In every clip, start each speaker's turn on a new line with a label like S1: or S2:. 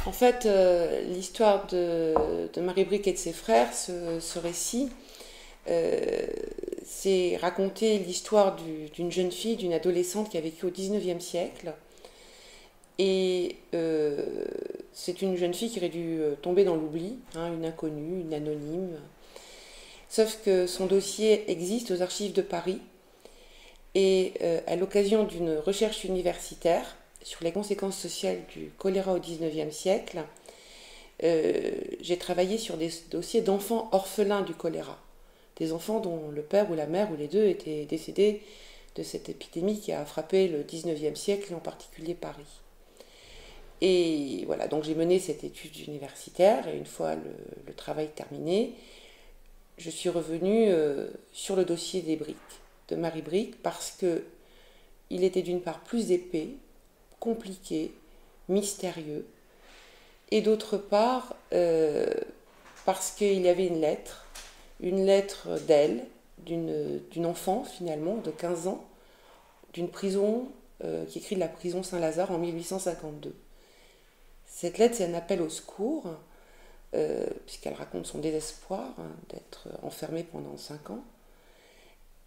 S1: En fait, l'histoire de Marie Bric et de ses frères, ce récit, euh, c'est raconter l'histoire d'une jeune fille, d'une adolescente qui a vécu au 19e siècle. Et c'est une jeune fille qui aurait dû tomber dans l'oubli, hein, une inconnue, une anonyme. Sauf que son dossier existe aux archives de Paris. Et à l'occasion d'une recherche universitaire sur les conséquences sociales du choléra au 19e siècle, j'ai travaillé sur des dossiers d'enfants orphelins du choléra. Des enfants dont le père ou la mère ou les deux étaient décédés de cette épidémie qui a frappé le 19e siècle et en particulier Paris. Et voilà, donc j'ai mené cette étude universitaire et une fois le travail terminé, je suis revenue sur le dossier des Bric, de Marie Bric, parce que il était d'une part plus épais, compliqué, mystérieux, et d'autre part parce qu'il y avait une lettre d'elle, d'une enfant finalement de 15 ans, d'une prison qui écrit de la prison Saint-Lazare en 1852. Cette lettre, c'est un appel au secours, puisqu'elle raconte son désespoir d'être enfermée pendant 5 ans.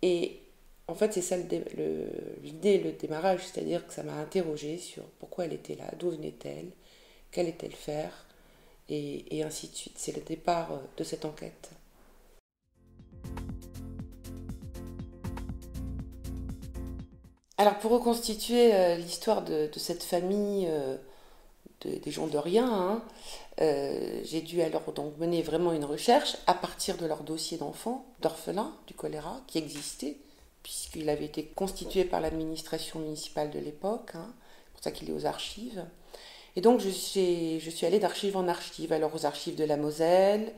S1: Et en fait, c'est ça l'idée, le démarrage, c'est-à-dire que ça m'a interrogée sur pourquoi elle était là, d'où venait-elle, qu'allait-elle faire, et ainsi de suite. C'est le départ de cette enquête. Alors, pour reconstituer l'histoire de cette famille des gens de rien, hein, j'ai dû alors donc mener vraiment une recherche à partir de leur dossier d'enfants, d'orphelins du choléra, qui existait, puisqu'il avait été constitué par l'administration municipale de l'époque, hein, c'est pour ça qu'il est aux archives. Et donc je suis allée d'archive en archive, alors aux archives de la Moselle,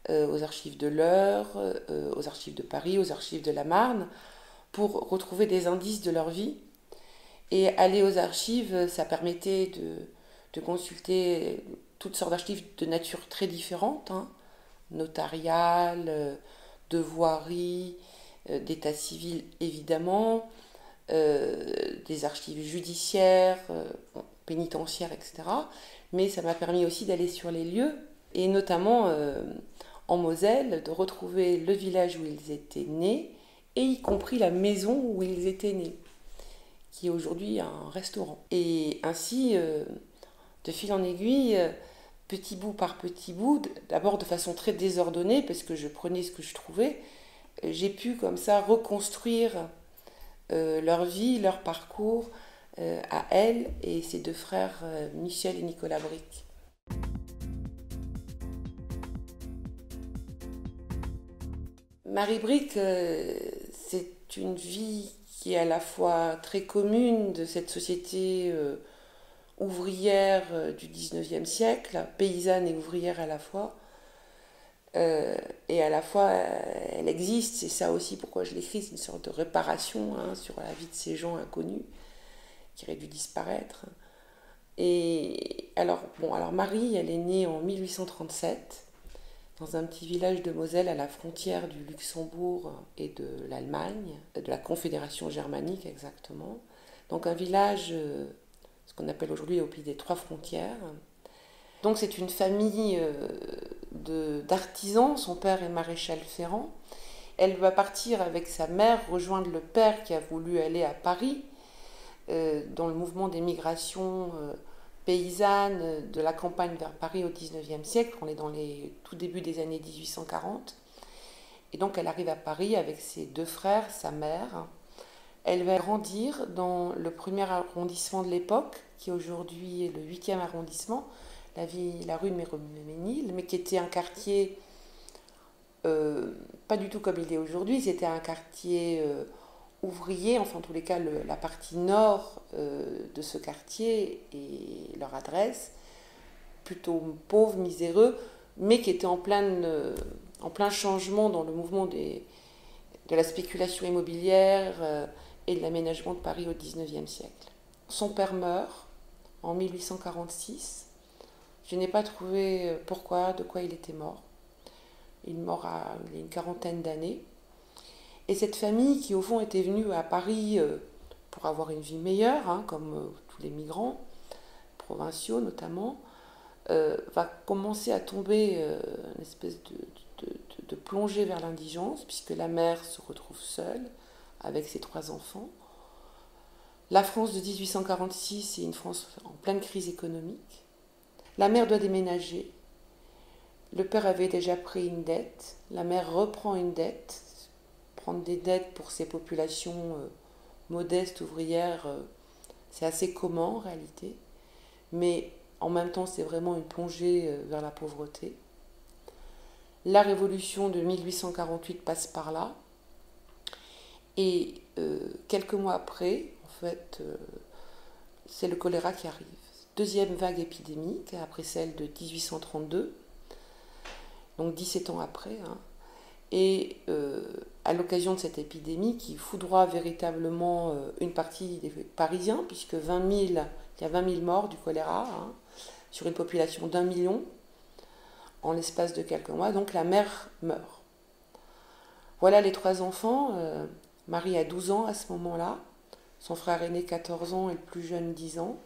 S1: aux archives de l'Eure, aux archives de Paris, aux archives de la Marne, pour retrouver des indices de leur vie. Et aller aux archives, ça permettait de consulter toutes sortes d'archives de nature très différentes, hein, notariales, de voirie, d'état civil évidemment, des archives judiciaires, pénitentiaires, etc. Mais ça m'a permis aussi d'aller sur les lieux, et notamment en Moselle, de retrouver le village où ils étaient nés, et y compris la maison où ils étaient nés, qui est aujourd'hui un restaurant. Et ainsi, de fil en aiguille, petit bout par petit bout, d'abord de façon très désordonnée, parce que je prenais ce que je trouvais, j'ai pu comme ça reconstruire leur vie, leur parcours à elle et ses deux frères Michel et Nicolas Bric. Marie Bric, c'est une vie qui est à la fois très commune de cette société ouvrière du 19e siècle, paysanne et ouvrière à la fois. Et à la fois, elle existe, c'est ça aussi pourquoi je l'écris, c'est une sorte de réparation, hein, sur la vie de ces gens inconnus qui auraient dû disparaître. Et alors, bon, alors Marie, elle est née en 1837 dans un petit village de Moselle à la frontière du Luxembourg et de l'Allemagne, de la Confédération germanique exactement. Donc un village, ce qu'on appelle aujourd'hui au pays des trois frontières. Donc c'est une famille d'artisans, son père est maréchal ferrant. Elle va partir avec sa mère rejoindre le père qui a voulu aller à Paris, dans le mouvement des migrations paysannes de la campagne vers Paris au 19e siècle. On est dans les tout débuts des années 1840. Et donc elle arrive à Paris avec ses deux frères, sa mère. Elle va grandir dans le premier arrondissement de l'époque, qui aujourd'hui est le 8e arrondissement, la rue Ménil, mais qui était un quartier pas du tout comme il est aujourd'hui. C'était un quartier ouvrier, enfin en tous les cas la partie nord de ce quartier et leur adresse, plutôt pauvre, miséreux, mais qui était en plein changement dans le mouvement de la spéculation immobilière et de l'aménagement de Paris au 19e siècle. Son père meurt en 1846. Je n'ai pas trouvé pourquoi, de quoi il était mort. Il est mort il y a une quarantaine d'années. Et cette famille qui, au fond, était venue à Paris pour avoir une vie meilleure, hein, comme tous les migrants, provinciaux notamment, va commencer à tomber une espèce de plongée vers l'indigence, puisque la mère se retrouve seule avec ses 3 enfants. La France de 1846 est une France en pleine crise économique. La mère doit déménager. Le père avait déjà pris une dette. La mère reprend une dette. Prendre des dettes pour ces populations modestes, ouvrières, c'est assez commun en réalité. Mais en même temps, c'est vraiment une plongée vers la pauvreté. La révolution de 1848 passe par là. Et quelques mois après, en fait, c'est le choléra qui arrive. Deuxième vague épidémique, après celle de 1832, donc 17 ans après. Hein. Et à l'occasion de cette épidémie qui foudroie véritablement une partie des Parisiens, puisque il y a 20 000 morts du choléra, hein, sur une population d'1 million, en l'espace de quelques mois, donc la mère meurt. Voilà les 3 enfants. Marie a 12 ans à ce moment-là, son frère aîné 14 ans et le plus jeune 10 ans.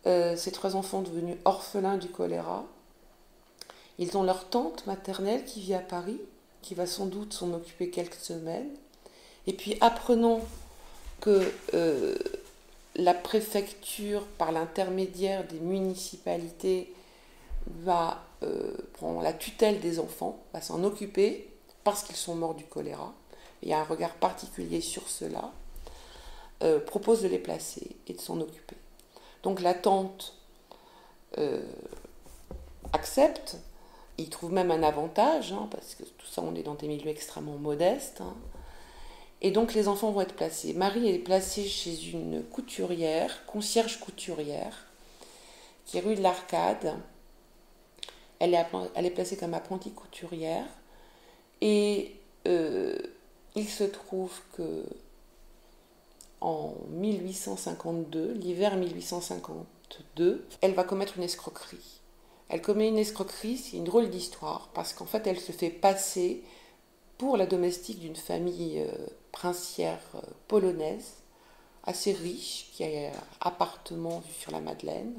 S1: Ces 3 enfants devenus orphelins du choléra. Ils ont leur tante maternelle qui vit à Paris, qui va sans doute s'en occuper quelques semaines. Et puis apprenant que la préfecture, par l'intermédiaire des municipalités, va prendre la tutelle des enfants, va s'en occuper parce qu'ils sont morts du choléra. Il y a un regard particulier sur cela, propose de les placer et de s'en occuper. Donc la tante accepte, il trouve même un avantage, hein, parce que tout ça, on est dans des milieux extrêmement modestes. Hein. Et donc les enfants vont être placés. Marie est placée chez une couturière, concierge couturière, qui est rue de l'Arcade. Elle est placée comme apprentie couturière. Et il se trouve que en 1852, l'hiver 1852, elle va commettre une escroquerie. Elle commet une escroquerie, c'est une drôle d'histoire, parce qu'en fait, elle se fait passer pour la domestique d'une famille princière polonaise, assez riche, qui a un appartement vu sur la Madeleine,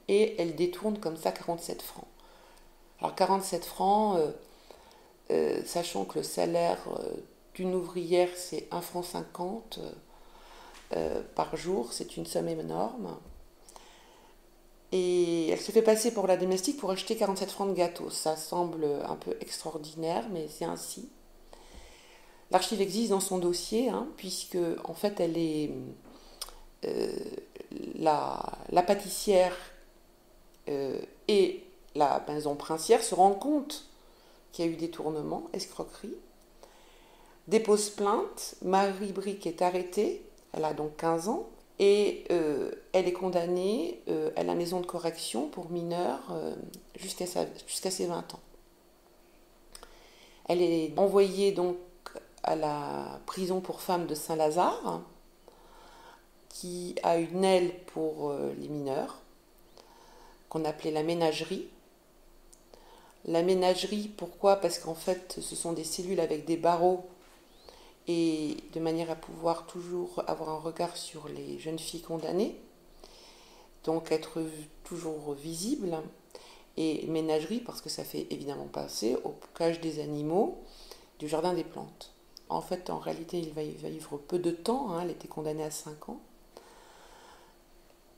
S1: et elle détourne comme ça 47 francs. Alors 47 francs, sachant que le salaire d'une ouvrière, c'est 1,50 franc par jour, c'est une somme énorme. Et elle se fait passer pour la domestique pour acheter 47 francs de gâteau. Ça semble un peu extraordinaire, mais c'est ainsi. L'archive existe dans son dossier, hein, puisque en fait elle est la pâtissière et la maison princière se rendent compte qu'il y a eu détournement, escroquerie, dépose plainte. Marie Bric est arrêtée, elle a donc 15 ans, et elle est condamnée à la maison de correction pour mineurs jusqu'à ses 20 ans. Elle est envoyée donc à la prison pour femmes de Saint-Lazare, qui a une aile pour les mineurs, qu'on appelait la ménagerie. La ménagerie, pourquoi? Parce qu'en fait, ce sont des cellules avec des barreaux, et de manière à pouvoir toujours avoir un regard sur les jeunes filles condamnées, donc être toujours visible. Et ménagerie, parce que ça fait évidemment passer au cage des animaux du jardin des plantes. En fait, en réalité, il va vivre peu de temps, hein, elle était condamnée à 5 ans.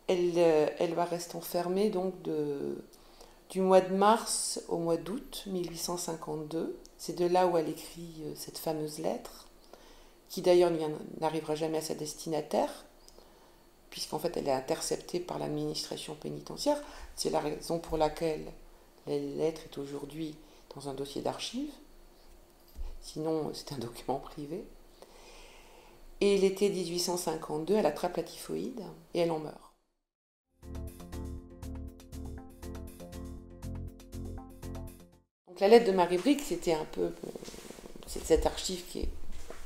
S1: Elle va rester enfermée donc du mois de mars au mois d'août 1852. C'est de là où elle écrit cette fameuse lettre, qui d'ailleurs n'arrivera jamais à sa destinataire, puisqu'en fait elle est interceptée par l'administration pénitentiaire. C'est la raison pour laquelle la lettre est aujourd'hui dans un dossier d'archives. Sinon, c'est un document privé. Et l'été 1852, elle attrape la typhoïde et elle en meurt. Donc la lettre de Marie Bric, c'était un peu c'est cette archive qui est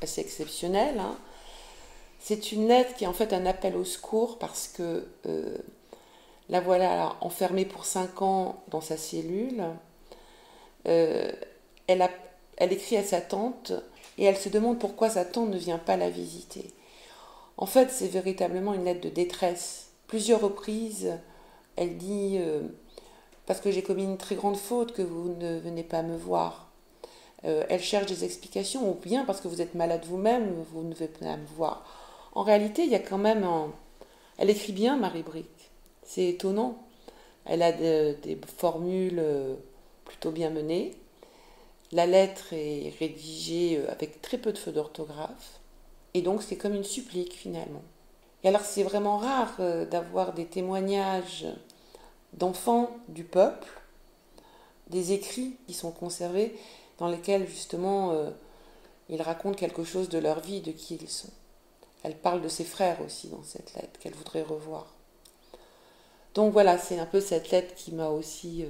S1: assez exceptionnelle. Hein. C'est une lettre qui est en fait un appel au secours parce que la voilà enfermée pour 5 ans dans sa cellule. Elle écrit à sa tante et elle se demande pourquoi sa tante ne vient pas la visiter. En fait, c'est véritablement une lettre de détresse. Plusieurs reprises, elle dit parce que j'ai commis une très grande faute que vous ne venez pas me voir. Elle cherche des explications, ou bien parce que vous êtes malade vous-même, vous ne venez pas me voir. En réalité, il y a quand même Elle écrit bien, Marie Brick. C'est étonnant. Elle a des formules plutôt bien menées. La lettre est rédigée avec très peu de fautes d'orthographe. Et donc, c'est comme une supplique, finalement. Et alors, c'est vraiment rare d'avoir des témoignages d'enfants du peuple, des écrits qui sont conservés, dans lesquels, justement, ils racontent quelque chose de leur vie, de qui ils sont. Elle parle de ses frères aussi dans cette lettre, qu'elle voudrait revoir. Donc voilà, c'est un peu cette lettre qui m'a aussi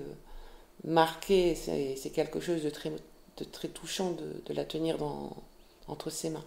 S1: marquée. C'est quelque chose de très touchant de la tenir entre ses mains.